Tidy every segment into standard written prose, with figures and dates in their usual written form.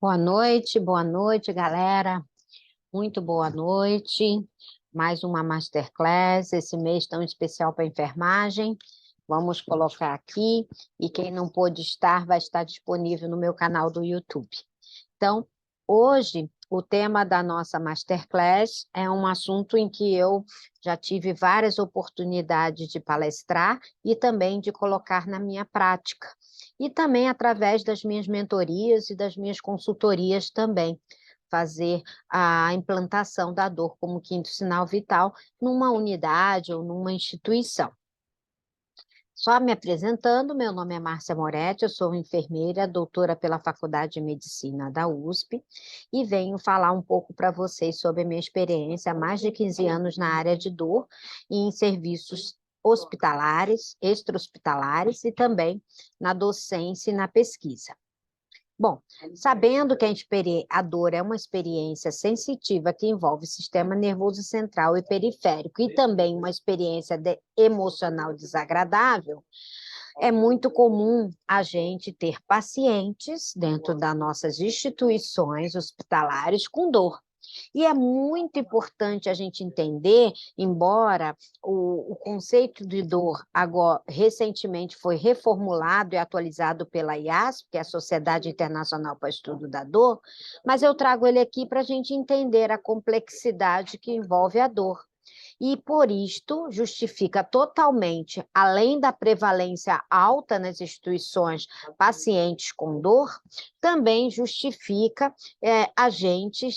Boa noite, galera. Muito boa noite. Mais uma masterclass, esse mês tão especial para enfermagem. Vamos colocar aqui, e quem não pôde estar, vai estar disponível no meu canal do YouTube. Então, hoje, o tema da nossa masterclass é um assunto em que eu já tive várias oportunidades de palestrar e também de colocar na minha prática. E também através das minhas mentorias e das minhas consultorias também, fazer a implantação da dor como quinto sinal vital numa unidade ou numa instituição. Só me apresentando, meu nome é Márcia Moretti, eu sou enfermeira, doutora pela Faculdade de Medicina da USP, e venho falar um pouco para vocês sobre a minha experiência há mais de 15 anos na área de dor e em serviços hospitalares, extra-hospitalares e também na docência e na pesquisa. Bom, sabendo que a dor é uma experiência sensitiva que envolve o sistema nervoso central e periférico e também uma experiência emocional desagradável, é muito comum a gente ter pacientes dentro das nossas instituições hospitalares com dor. E é muito importante a gente entender, embora o conceito de dor agora recentemente foi reformulado e atualizado pela IASP, que é a Sociedade Internacional para o Estudo da Dor, mas eu trago ele aqui para a gente entender a complexidade que envolve a dor. E, por isto, justifica totalmente, além da prevalência alta nas instituições, pacientes com dor, também justifica a gente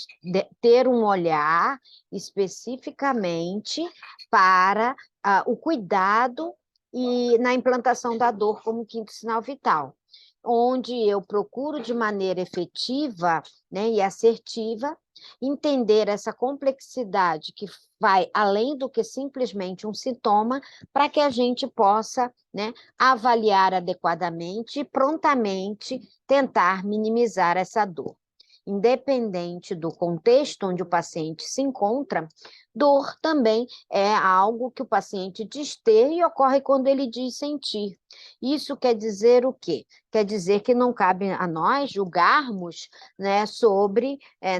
ter um olhar especificamente para o cuidado e na implantação da dor como quinto sinal vital, onde eu procuro de maneira efetiva, né, e assertiva entender essa complexidade que vai além do que simplesmente um sintoma, para que a gente possa, né, avaliar adequadamente e prontamente tentar minimizar essa dor. Independente do contexto onde o paciente se encontra, dor também é algo que o paciente diz ter e ocorre quando ele diz sentir. Isso quer dizer o quê? Quer dizer que não cabe a nós julgarmos, né,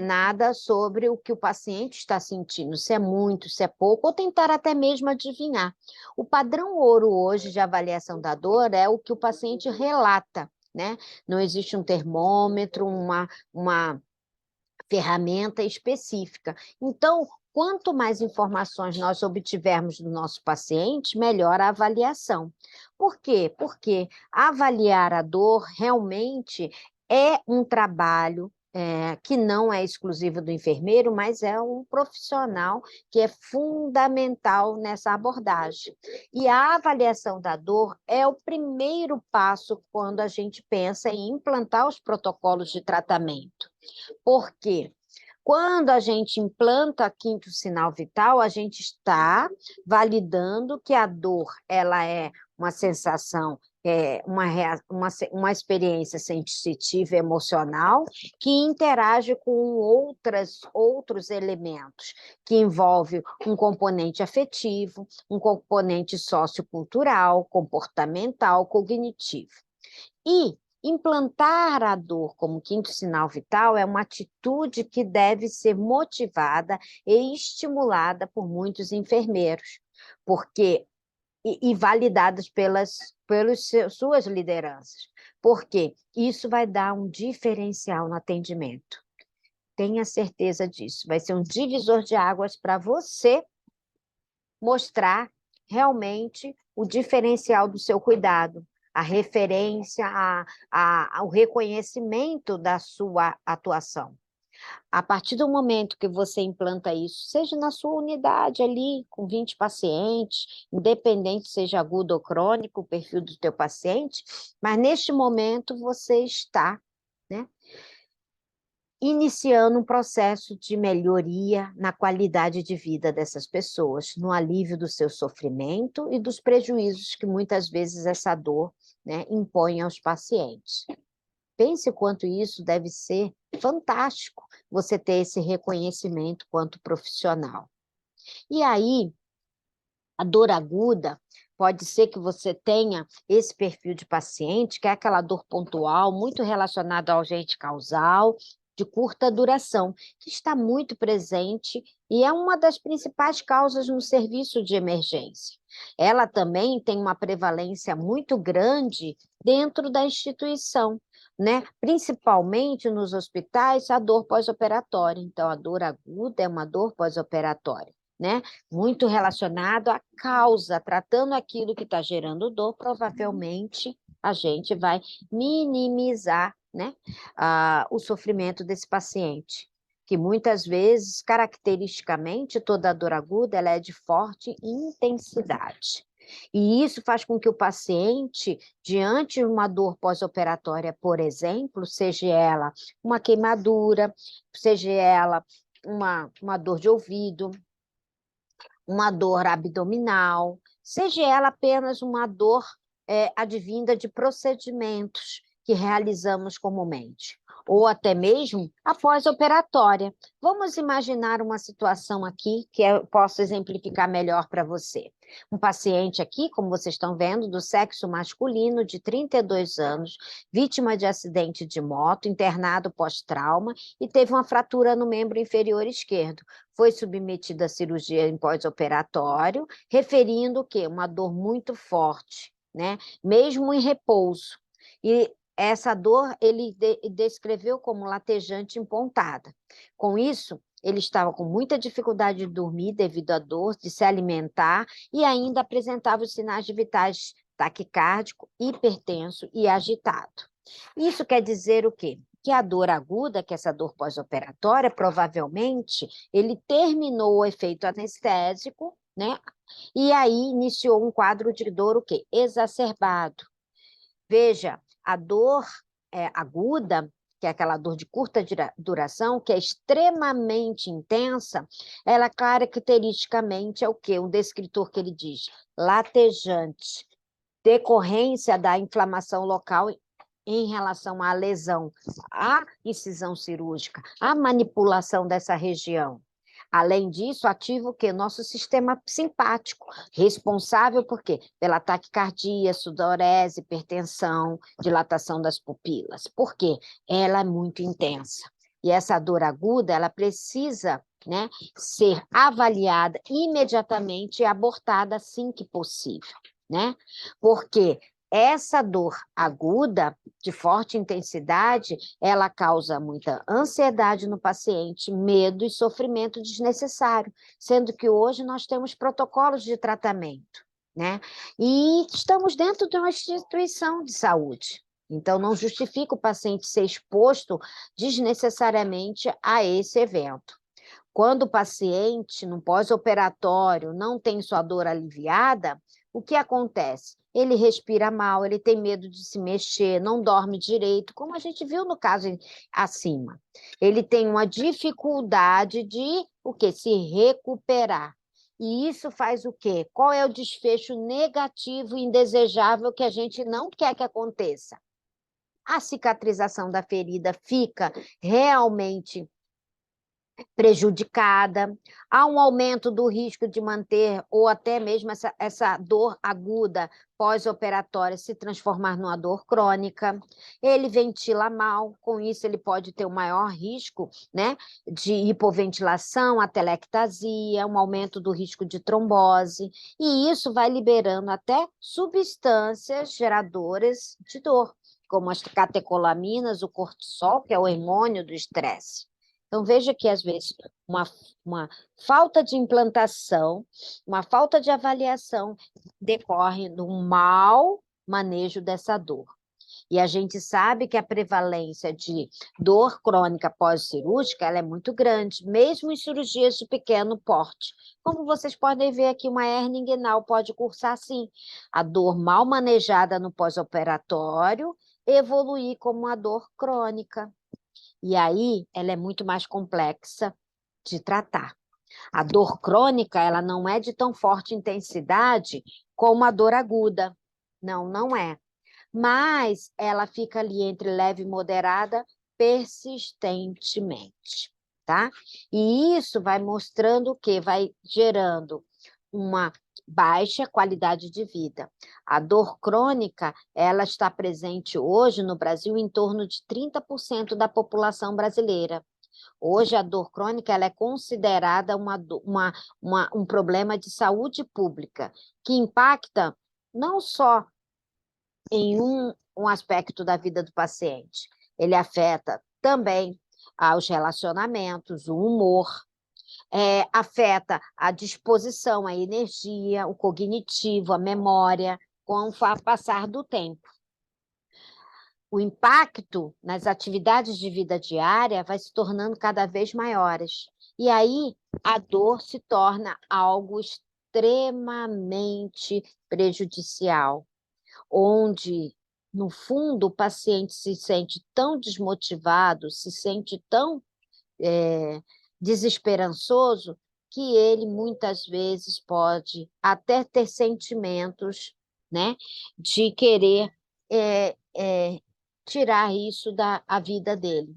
nada sobre o que o paciente está sentindo, se é muito, se é pouco, ou tentar até mesmo adivinhar. O padrão ouro hoje de avaliação da dor é o que o paciente relata, né? Não existe um termômetro, uma ferramenta específica. Então, quanto mais informações nós obtivermos do nosso paciente, melhor a avaliação. Por quê? Porque avaliar a dor realmente é um trabalho que não é exclusivo do enfermeiro, mas é um profissional que é fundamental nessa abordagem. E a avaliação da dor é o primeiro passo quando a gente pensa em implantar os protocolos de tratamento. Por quê? Quando a gente implanta quinto sinal vital, a gente está validando que a dor ela é uma sensação, uma experiência sensitiva e emocional que interage com outros elementos, que envolve um componente afetivo, um componente sociocultural, comportamental, cognitivo. E implantar a dor como quinto sinal vital é uma atitude que deve ser motivada e estimulada por muitos enfermeiros, porque e validadas pelas suas lideranças, porque isso vai dar um diferencial no atendimento. Tenha certeza disso, vai ser um divisor de águas para você mostrar realmente o diferencial do seu cuidado, a referência, o reconhecimento da sua atuação. A partir do momento que você implanta isso, seja na sua unidade ali, com 20 pacientes, independente seja agudo ou crônico, o perfil do teu paciente, mas neste momento você está, né, iniciando um processo de melhoria na qualidade de vida dessas pessoas, no alívio do seu sofrimento e dos prejuízos que muitas vezes essa dor, né, impõe aos pacientes. Pense quanto isso deve ser fantástico, você ter esse reconhecimento quanto profissional. E aí, a dor aguda Pode ser que você tenha esse perfil de paciente, que é aquela dor pontual, muito relacionada ao agente causal, de curta duração, que está muito presente e é uma das principais causas no serviço de emergência. Ela também tem uma prevalência muito grande dentro da instituição, né? Principalmente nos hospitais, a dor pós-operatória. Então, a dor aguda é uma dor pós-operatória, né? Muito relacionado à causa, tratando aquilo que está gerando dor, provavelmente a gente vai minimizar, né, o sofrimento desse paciente, que muitas vezes, caracteristicamente, toda dor aguda ela é de forte intensidade. E isso faz com que o paciente, diante de uma dor pós-operatória, por exemplo, seja ela uma queimadura, seja ela uma dor de ouvido, uma dor abdominal, seja ela apenas uma dor advinda de procedimentos que realizamos comumente, ou até mesmo após operatória. Vamos imaginar uma situação aqui que eu posso exemplificar melhor para você. Um paciente aqui, como vocês estão vendo, do sexo masculino, de 32 anos, vítima de acidente de moto, internado pós-trauma e teve uma fratura no membro inferior esquerdo. Foi submetido à cirurgia em pós-operatório, referindo o quê? Uma dor muito forte, né? Mesmo em repouso. E essa dor ele descreveu como latejante empontada. Com isso, ele estava com muita dificuldade de dormir devido à dor, de se alimentar e ainda apresentava os sinais de vitais taquicárdico, hipertenso e agitado. Isso quer dizer o quê? Que a dor aguda, que é essa dor pós-operatória, provavelmente ele terminou o efeito anestésico, né? E aí iniciou um quadro de dor o quê? Exacerbado. Veja, a dor aguda, que é aquela dor de curta duração, que é extremamente intensa, ela caracteristicamente é o quê? Um descritor que ele diz, latejante, decorrência da inflamação local em relação à lesão, à incisão cirúrgica, à manipulação dessa região. Além disso, ativa o quê? Nosso sistema simpático, responsável por quê? Pela taquicardia, sudorese, hipertensão, dilatação das pupilas. Por quê? Ela é muito intensa. E essa dor aguda, ela precisa, né, ser avaliada imediatamente e abortada assim que possível, né? Porque essa dor aguda, de forte intensidade, ela causa muita ansiedade no paciente, medo e sofrimento desnecessário, sendo que hoje nós temos protocolos de tratamento, né? E estamos dentro de uma instituição de saúde. Então, não justifica o paciente ser exposto desnecessariamente a esse evento. Quando o paciente, no pós-operatório, não tem sua dor aliviada, o que acontece? Ele respira mal, ele tem medo de se mexer, não dorme direito, como a gente viu no caso acima. Ele tem uma dificuldade de o quê? Se recuperar. E isso faz o quê? Qual é o desfecho negativo e indesejável que a gente não quer que aconteça? A cicatrização da ferida fica realmente prejudicada, há um aumento do risco de manter, ou até mesmo essa dor aguda pós-operatória se transformar numa dor crônica. Ele ventila mal, com isso ele pode ter um maior risco, né, de hipoventilação, atelectasia, um aumento do risco de trombose, e isso vai liberando até substâncias geradoras de dor, como as catecolaminas, o cortisol, que é o hormônio do estresse. Então, veja que, às vezes, uma falta de implantação, uma falta de avaliação decorre do mau manejo dessa dor. E a gente sabe que a prevalência de dor crônica pós-cirúrgica ela é muito grande, mesmo em cirurgias de pequeno porte. Como vocês podem ver aqui, uma hernia inguinal pode cursar assim. A dor mal manejada no pós-operatório evoluir como uma dor crônica. E aí, ela é muito mais complexa de tratar. A dor crônica, ela não é de tão forte intensidade como a dor aguda. Não, não é. Mas ela fica ali entre leve e moderada persistentemente, tá? E isso vai mostrando o quê? Vai gerando uma baixa qualidade de vida. A dor crônica, ela está presente hoje no Brasil em torno de 30% da população brasileira. Hoje, a dor crônica ela é considerada um problema de saúde pública, que impacta não só em um aspecto da vida do paciente, ele afeta também os relacionamentos, o humor, afeta a disposição, a energia, o cognitivo, a memória, com o passar do tempo. O impacto nas atividades de vida diária vai se tornando cada vez maiores. E aí a dor se torna algo extremamente prejudicial, onde, no fundo, o paciente se sente tão desmotivado, se sente tão desesperançoso, que ele muitas vezes pode até ter sentimentos, né, de querer tirar isso da vida dele.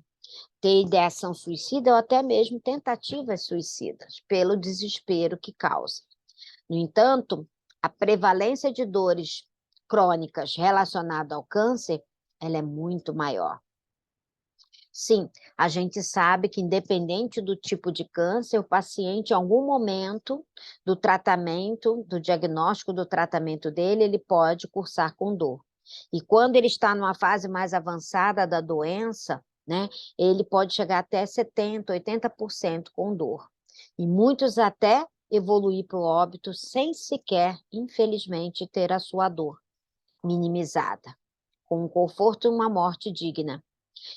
Ter ideação suicida ou até mesmo tentativas suicidas, pelo desespero que causa. No entanto, a prevalência de dores crônicas relacionadas ao câncer, ela é muito maior. Sim, a gente sabe que, independente do tipo de câncer, o paciente, em algum momento do tratamento, do diagnóstico do tratamento dele, ele pode cursar com dor. E quando ele está numa fase mais avançada da doença, né, ele pode chegar até 70%, 80% com dor. E muitos até evoluir para o óbito sem sequer, infelizmente, ter a sua dor minimizada, com um conforto e uma morte digna.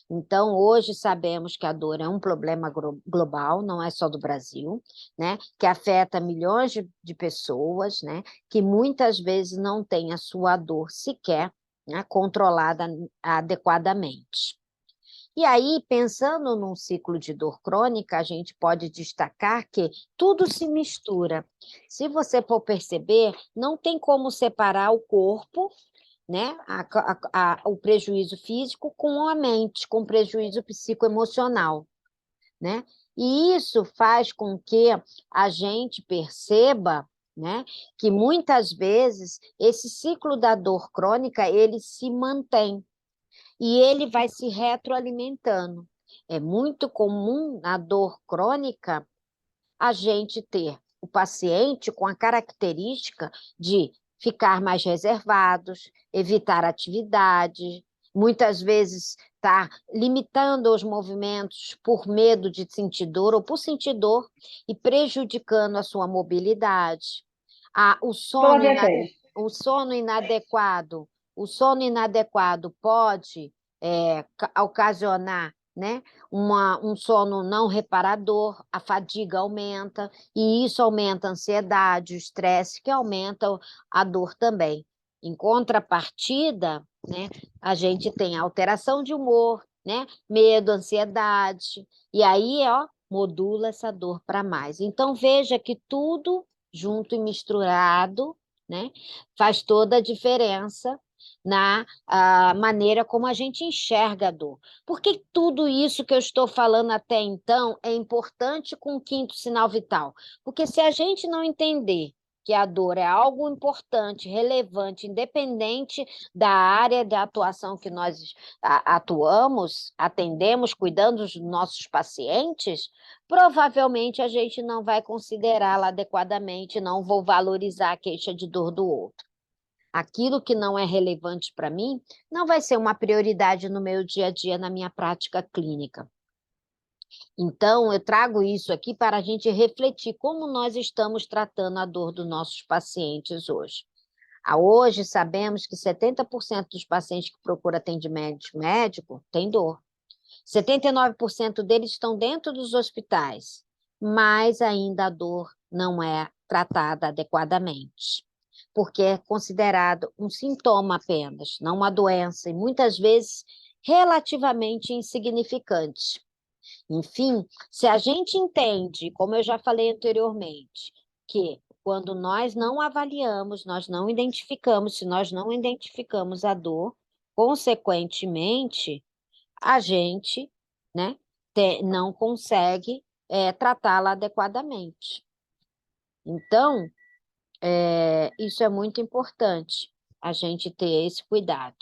Então, hoje sabemos que a dor é um problema global, não é só do Brasil, né? Que afeta milhões de pessoas, né? Que muitas vezes não têm a sua dor sequer, né, controlada adequadamente. E aí, pensando num ciclo de dor crônica, a gente pode destacar que tudo se mistura. Se você for perceber, não tem como separar o corpo, né, o prejuízo físico com a mente, com o prejuízo psicoemocional, né? E isso faz com que a gente perceba, né, que muitas vezes esse ciclo da dor crônica ele se mantém e ele vai se retroalimentando. É muito comum na dor crônica a gente ter o paciente com a característica de ficar mais reservados, evitar atividades, muitas vezes estar limitando os movimentos por medo de sentir dor ou por sentir dor e prejudicando a sua mobilidade. O sono inadequado, o sono inadequado pode ocasionar, né, um sono não reparador, a fadiga aumenta, e isso aumenta a ansiedade, o estresse, que aumenta a dor também. Em contrapartida, né, a gente tem alteração de humor, né, medo, ansiedade, e aí, ó, modula essa dor para mais. Então, veja que tudo junto e misturado, né, faz toda a diferença na maneira como a gente enxerga a dor. Por que tudo isso que eu estou falando até então é importante com o quinto sinal vital? Porque se a gente não entender que a dor é algo importante, relevante, independente da área de atuação que nós atuamos, atendemos, cuidando dos nossos pacientes, provavelmente a gente não vai considerá-la adequadamente, não vou valorizar a queixa de dor do outro. Aquilo que não é relevante para mim não vai ser uma prioridade no meu dia a dia, na minha prática clínica. Então, eu trago isso aqui para a gente refletir como nós estamos tratando a dor dos nossos pacientes hoje. Hoje, sabemos que 70% dos pacientes que procuram atendimento médico têm dor. 79% deles estão dentro dos hospitais, mas ainda a dor não é tratada adequadamente, porque é considerado um sintoma apenas, não uma doença, e muitas vezes relativamente insignificante. Enfim, se a gente entende, como eu já falei anteriormente, que quando nós não avaliamos, nós não identificamos, se nós não identificamos a dor, consequentemente, a gente, né, não consegue tratá-la adequadamente. Então, Isso é muito importante, a gente ter esse cuidado.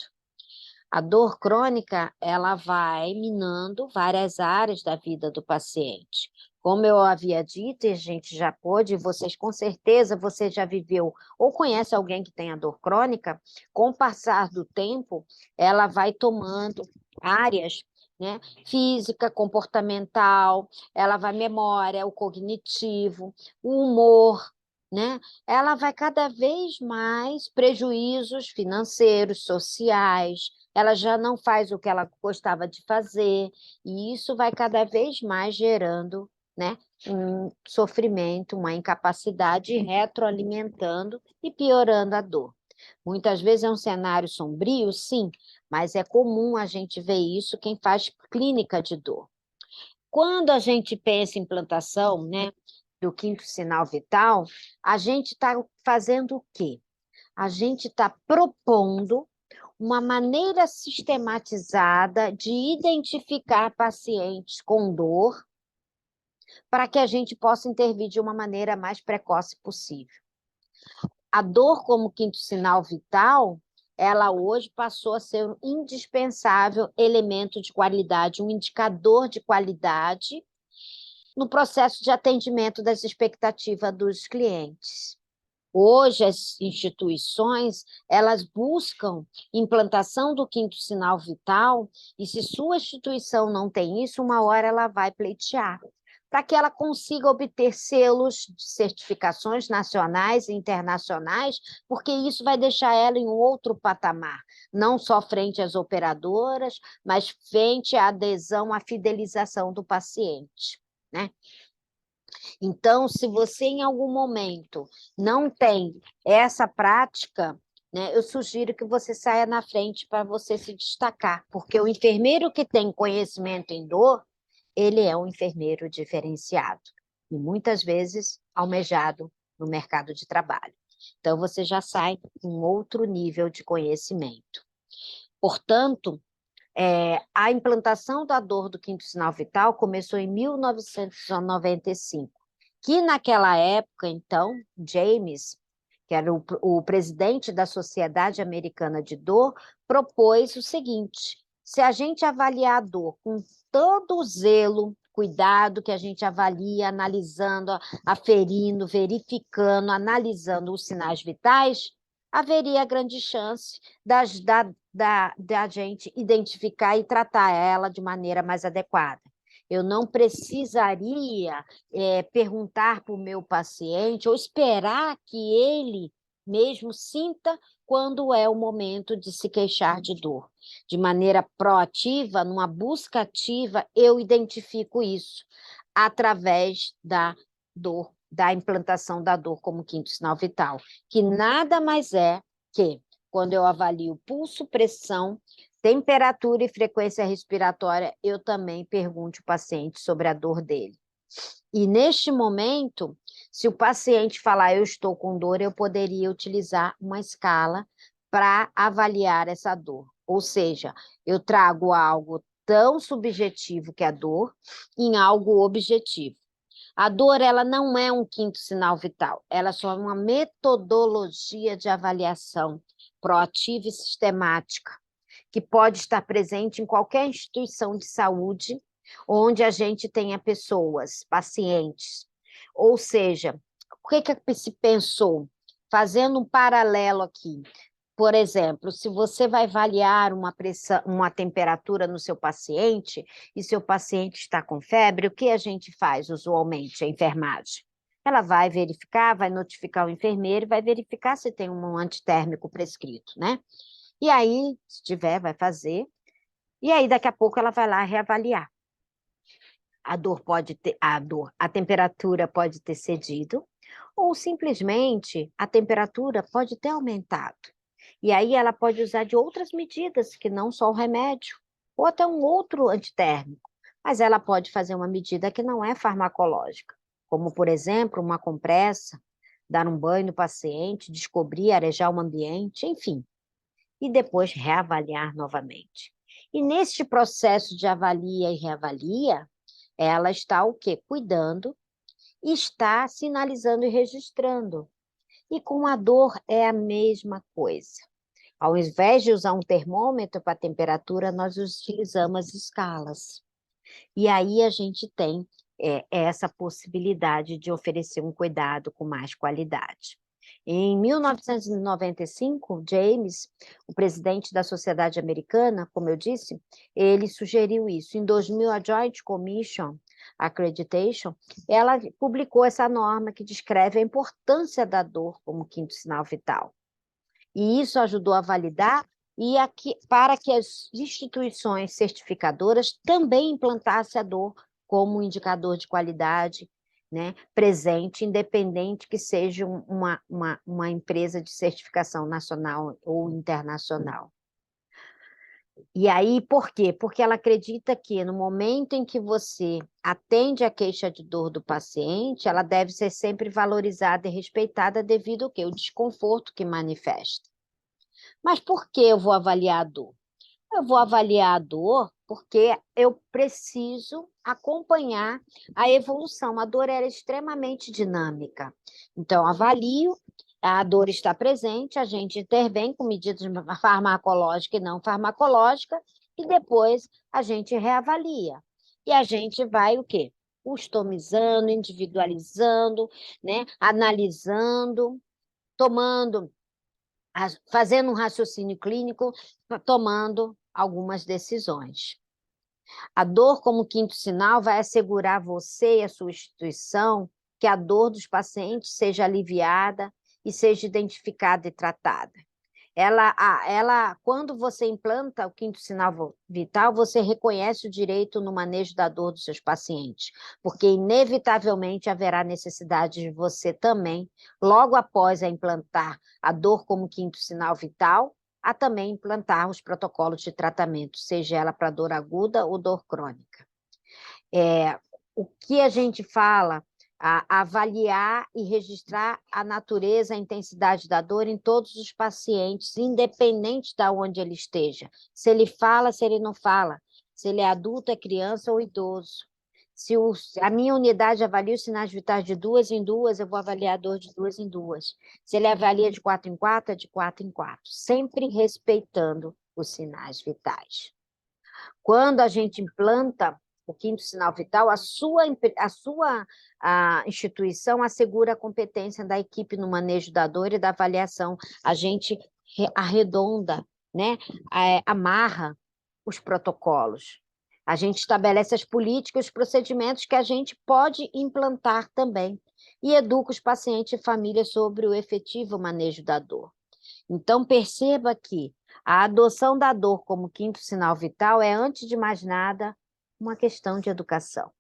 A dor crônica, ela vai minando várias áreas da vida do paciente. Como eu havia dito, e a gente já pôde, vocês com certeza, você já viveu ou conhece alguém que tenha dor crônica, com o passar do tempo, ela vai tomando áreas, né? Física, comportamental, ela vai memória, o cognitivo, o humor, né? Ela vai cada vez mais prejuízos financeiros, sociais, ela já não faz o que ela gostava de fazer, e isso vai cada vez mais gerando, né, um sofrimento, uma incapacidade, retroalimentando e piorando a dor. Muitas vezes é um cenário sombrio, sim, mas é comum a gente ver isso quem faz clínica de dor. Quando a gente pensa em implantação, né, do quinto sinal vital, a gente está fazendo o quê? A gente está propondo uma maneira sistematizada de identificar pacientes com dor para que a gente possa intervir de uma maneira mais precoce possível. A dor como quinto sinal vital, ela hoje passou a ser um indispensável elemento de qualidade, um indicador de qualidade no processo de atendimento das expectativas dos clientes. Hoje, as instituições, elas buscam implantação do quinto sinal vital, e se sua instituição não tem isso, uma hora ela vai pleitear, para que ela consiga obter selos de certificações nacionais e internacionais, porque isso vai deixar ela em um outro patamar, não só frente às operadoras, mas frente à adesão, à fidelização do paciente, né? Então, se você em algum momento não tem essa prática, né, eu sugiro que você saia na frente para você se destacar, porque o enfermeiro que tem conhecimento em dor, ele é um enfermeiro diferenciado e muitas vezes almejado no mercado de trabalho. Então, você já sai com outro nível de conhecimento. Portanto, a implantação da dor do quinto sinal vital começou em 1995, que naquela época, então, James, que era o presidente da Sociedade Americana de Dor, propôs o seguinte: se a gente avaliar a dor com todo o zelo, cuidado que a gente avalia, analisando, aferindo, verificando, analisando os sinais vitais, haveria grande chance da gente identificar e tratar ela de maneira mais adequada. Eu não precisaria perguntar para o meu paciente ou esperar que ele mesmo sinta quando é o momento de se queixar de dor. De maneira proativa, numa busca ativa, eu identifico isso através da dor, da implantação da dor como quinto sinal vital, que nada mais é que, quando eu avalio pulso, pressão, temperatura e frequência respiratória, eu também pergunto ao paciente sobre a dor dele. E neste momento, se o paciente falar eu estou com dor, eu poderia utilizar uma escala para avaliar essa dor. Ou seja, eu trago algo tão subjetivo que é a dor em algo objetivo. A dor, ela não é um quinto sinal vital, ela só é uma metodologia de avaliação proativa e sistemática, que pode estar presente em qualquer instituição de saúde, onde a gente tenha pessoas, pacientes. Ou seja, o que se pensou? Fazendo um paralelo aqui, por exemplo, se você vai avaliar uma pressão, uma temperatura no seu paciente, e seu paciente está com febre, o que a gente faz usualmente, a enfermagem? Ela vai verificar, vai notificar o enfermeiro, vai verificar se tem um antitérmico prescrito, né? E aí, se tiver, vai fazer, e aí daqui a pouco ela vai lá reavaliar. A temperatura pode ter cedido, ou simplesmente a temperatura pode ter aumentado. E aí ela pode usar de outras medidas, que não só o remédio, ou até um outro antitérmico, mas ela pode fazer uma medida que não é farmacológica, como, por exemplo, uma compressa, dar um banho no paciente, descobrir, arejar o ambiente, enfim, e depois reavaliar novamente. E neste processo de avalia e reavalia, ela está o quê? Cuidando, está sinalizando e registrando. E com a dor é a mesma coisa. Ao invés de usar um termômetro para a temperatura, nós utilizamos as escalas. E aí a gente tem essa possibilidade de oferecer um cuidado com mais qualidade. Em 1995, James, o presidente da Sociedade Americana, como eu disse, ele sugeriu isso. Em 2000, a Joint Commission Accreditation, ela publicou essa norma que descreve a importância da dor como quinto sinal vital. E isso ajudou a validar para que as instituições certificadoras também implantassem a dor como um indicador de qualidade, né, presente, independente que seja uma empresa de certificação nacional ou internacional. E aí, por quê? Porque ela acredita que no momento em que você atende a queixa de dor do paciente, ela deve ser sempre valorizada e respeitada devido ao quê? O desconforto que manifesta. Mas por que eu vou avaliar a dor? Eu vou avaliar a dor porque eu preciso acompanhar a evolução. A dor era extremamente dinâmica. Então, avalio, a dor está presente, a gente intervém com medidas farmacológicas e não farmacológicas, e depois a gente reavalia. E a gente vai o quê? Customizando, individualizando, né? Analisando, fazendo um raciocínio clínico, tomando algumas decisões. A dor como quinto sinal vai assegurar você e a sua instituição que a dor dos pacientes seja aliviada e seja identificada e tratada. Quando você implanta o quinto sinal vital, você reconhece o direito no manejo da dor dos seus pacientes, porque inevitavelmente haverá necessidade de você também, logo após implantar a dor como quinto sinal vital, a também implantar os protocolos de tratamento, seja ela para dor aguda ou dor crônica. O que a gente fala, avaliar e registrar a natureza, a intensidade da dor em todos os pacientes, independente de onde ele esteja. Se ele fala, se ele não fala, se ele é adulto, é criança ou idoso. Se a minha unidade avalia os sinais vitais de 2 em 2, eu vou avaliar a dor de 2 em 2. Se ele avalia de 4 em 4, é de 4 em 4, sempre respeitando os sinais vitais. Quando a gente implanta o quinto sinal vital, a sua instituição assegura a competência da equipe no manejo da dor e da avaliação. A gente arredonda, né? Amarra os protocolos. A gente estabelece as políticas, os procedimentos que a gente pode implantar também e educa os pacientes e famílias sobre o efetivo manejo da dor. Então, perceba que a adoção da dor como quinto sinal vital é, antes de mais nada, uma questão de educação.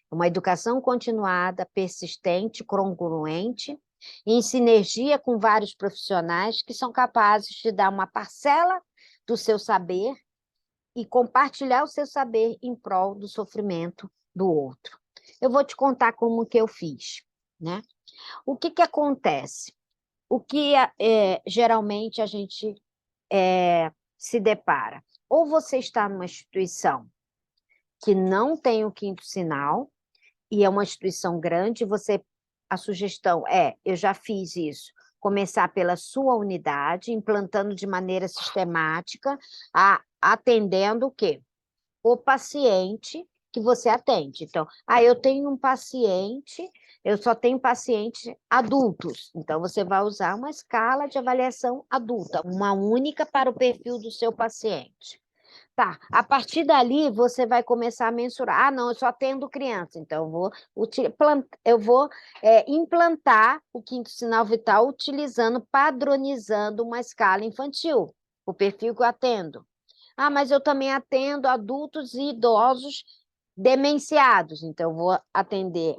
Uma educação continuada, persistente, congruente, em sinergia com vários profissionais que são capazes de dar uma parcela do seu saber e compartilhar o seu saber em prol do sofrimento do outro. Eu vou te contar como que eu fiz, né? O que acontece? O que geralmente a gente se depara? Ou você está numa instituição que não tem o quinto sinal, e é uma instituição grande, a sugestão eu já fiz isso, começar pela sua unidade, implantando de maneira sistemática, atendendo o quê? O paciente que você atende. Então, eu tenho um paciente, eu só tenho pacientes adultos, então você vai usar uma escala de avaliação adulta, uma única para o perfil do seu paciente. Tá, a partir dali você vai começar a mensurar. Não, eu só atendo criança, então eu vou implantar o quinto sinal vital padronizando uma escala infantil, o perfil que eu atendo. Mas eu também atendo adultos e idosos demenciados, então eu vou atender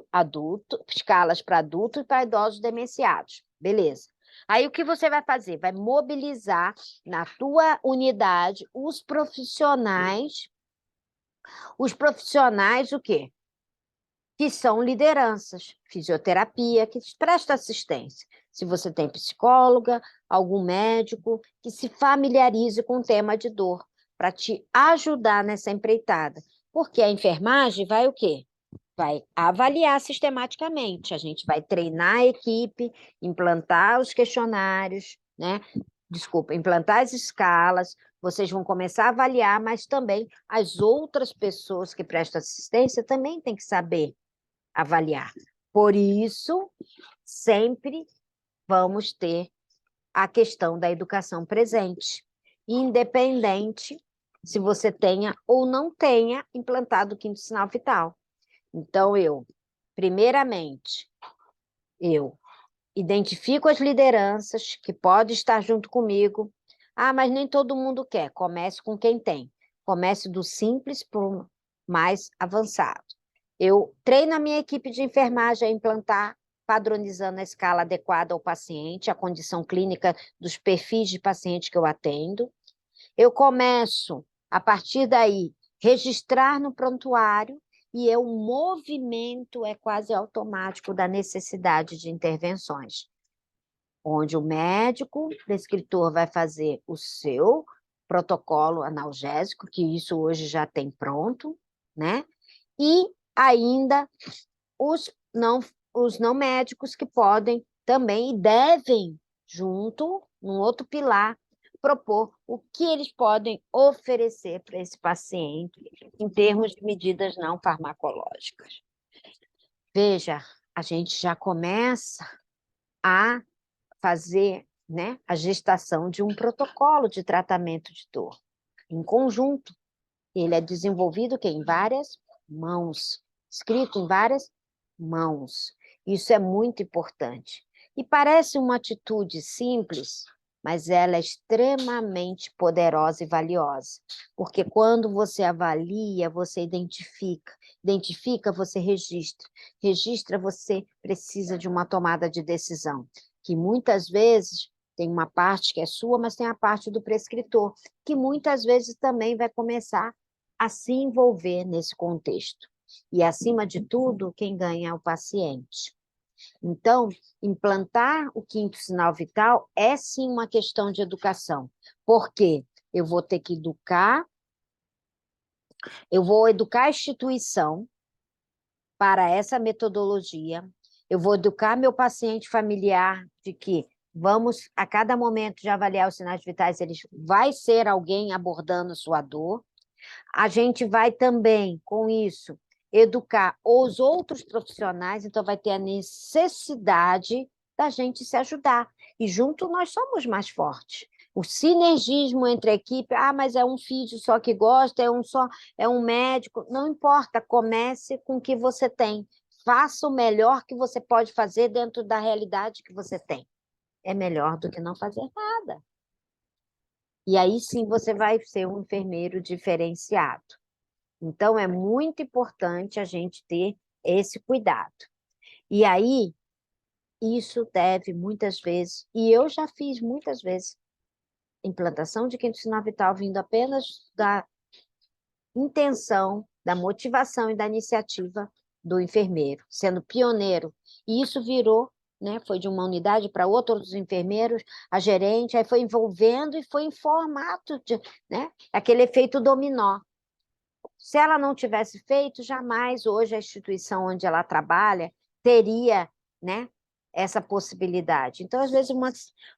escalas para adultos e para idosos demenciados. Beleza. Aí o que você vai fazer? Vai mobilizar na tua unidade os profissionais o quê? Que são lideranças, fisioterapia, que presta assistência. Se você tem psicóloga, algum médico, que se familiarize com o tema de dor, para te ajudar nessa empreitada. Porque a enfermagem vai o quê? vai avaliar sistematicamente, a gente vai treinar a equipe, implantar os questionários, né? Desculpa, implantar as escalas, vocês vão começar a avaliar, mas também as outras pessoas que prestam assistência também têm que saber avaliar. Por isso, sempre vamos ter a questão da educação presente, independente se você tenha ou não tenha implantado o quinto sinal vital. Então, primeiramente, eu identifico as lideranças que podem estar junto comigo. Ah, mas nem todo mundo quer. Comece com quem tem. Comece do simples para o mais avançado. Eu treino a minha equipe de enfermagem a implantar, padronizando a escala adequada ao paciente, a condição clínica dos perfis de paciente que eu atendo. Eu começo, a partir daí, registrar no prontuário e o movimento é quase automático da necessidade de intervenções, onde o médico prescritor vai fazer o seu protocolo analgésico, que isso hoje já tem pronto, né? E ainda os não médicos que podem também e devem, junto, num outro pilar, propor o que eles podem oferecer para esse paciente em termos de medidas não farmacológicas. Veja, a gente já começa a fazer, né, a gestação de um protocolo de tratamento de dor, em conjunto. Ele é desenvolvido em várias mãos, escrito em várias mãos. Isso é muito importante. E parece uma atitude simples, mas ela é extremamente poderosa e valiosa, porque quando você avalia, você identifica, você registra, você precisa de uma tomada de decisão, que muitas vezes tem uma parte que é sua, mas tem a parte do prescritor, que muitas vezes também vai começar a se envolver nesse contexto. E, acima de tudo, quem ganha é o paciente. Então, implantar o quinto sinal vital é sim uma questão de educação, porque eu vou ter que eu vou educar a instituição para essa metodologia, eu vou educar meu paciente familiar de que vamos, a cada momento de avaliar os sinais vitais, ele vai ser alguém abordando sua dor. A gente vai também, com isso, educar os outros profissionais, então vai ter a necessidade da gente se ajudar. E junto nós somos mais fortes. O sinergismo entre a equipe, mas é um físio só que gosta, é um médico, não importa, comece com o que você tem. Faça o melhor que você pode fazer dentro da realidade que você tem. É melhor do que não fazer nada. E aí sim você vai ser um enfermeiro diferenciado. Então, é muito importante a gente ter esse cuidado. E aí, isso deve muitas vezes, e eu já fiz muitas vezes, implantação de quinto sinal vital vindo apenas da intenção, da motivação e da iniciativa do enfermeiro, sendo pioneiro. E isso virou, né, foi de uma unidade para outra, outros enfermeiros, a gerente, aí foi envolvendo e foi em formato de, né, aquele efeito dominó. Se ela não tivesse feito, jamais hoje a instituição onde ela trabalha teria, né, essa possibilidade. Então, às vezes,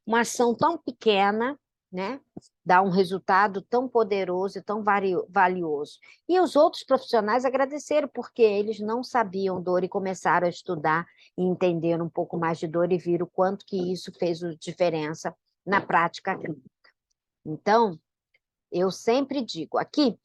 uma ação tão pequena, né, dá um resultado tão poderoso e tão valioso. E os outros profissionais agradeceram, porque eles não sabiam dor e começaram a estudar e entender um pouco mais de dor e viram o quanto que isso fez diferença na prática clínica. Então, eu sempre digo, aqui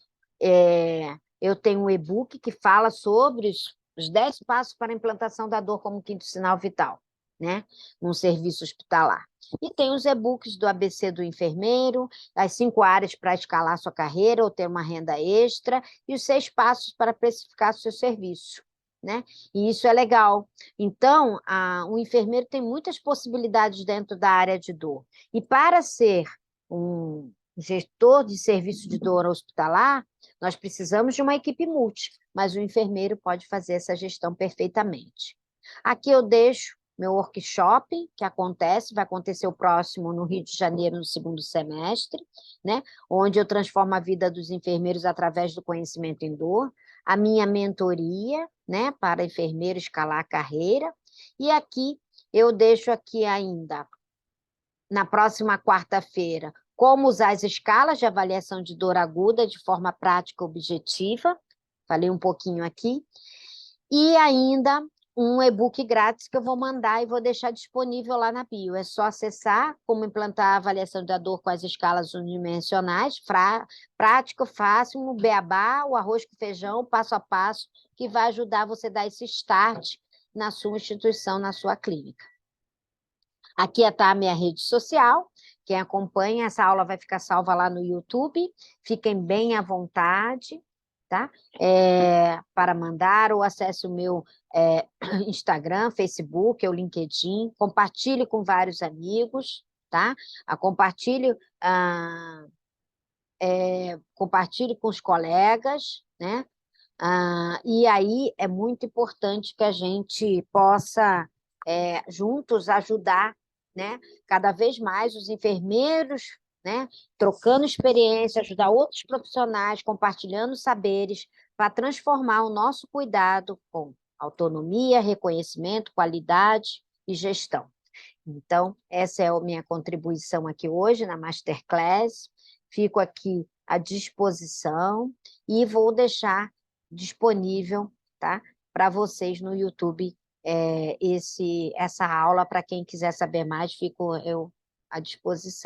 eu tenho um e-book que fala sobre os 10 passos para a implantação da dor como quinto sinal vital, né? Num serviço hospitalar. E tem os e-books do ABC do enfermeiro, as 5 áreas para escalar sua carreira ou ter uma renda extra, e os 6 passos para precificar seu serviço, né? E isso é legal. Então, o enfermeiro tem muitas possibilidades dentro da área de dor. E para ser um gestor de serviço de dor hospitalar, nós precisamos de uma equipe multi, mas o enfermeiro pode fazer essa gestão perfeitamente. Aqui eu deixo meu workshop, que vai acontecer o próximo no Rio de Janeiro, no segundo semestre, né? Onde eu transformo a vida dos enfermeiros através do conhecimento em dor. a minha mentoria, né, para enfermeiro escalar a carreira. E aqui, eu deixo aqui ainda, na próxima quarta-feira, como usar as escalas de avaliação de dor aguda de forma prática e objetiva. Falei um pouquinho aqui. E ainda um e-book grátis que eu vou mandar e vou deixar disponível lá na bio. É só acessar como implantar a avaliação da dor com as escalas unidimensionais, prático, fácil, o beabá, o arroz com feijão, passo a passo, que vai ajudar você a dar esse start na sua instituição, na sua clínica. Aqui está a minha rede social. Quem acompanha, essa aula vai ficar salva lá no YouTube. Fiquem bem à vontade, tá? Para mandar, ou acesse o meu Instagram, Facebook, ou LinkedIn. Compartilhe com vários amigos, tá? Compartilhe com os colegas, né? E aí é muito importante que a gente possa, juntos, ajudar, né, cada vez mais os enfermeiros, né, trocando experiência, ajudar outros profissionais, compartilhando saberes, para transformar o nosso cuidado com autonomia, reconhecimento, qualidade e gestão. Então, essa é a minha contribuição aqui hoje na Masterclass. Fico aqui à disposição e vou deixar disponível, tá, para vocês no YouTube essa aula. Para quem quiser saber mais, fico eu à disposição.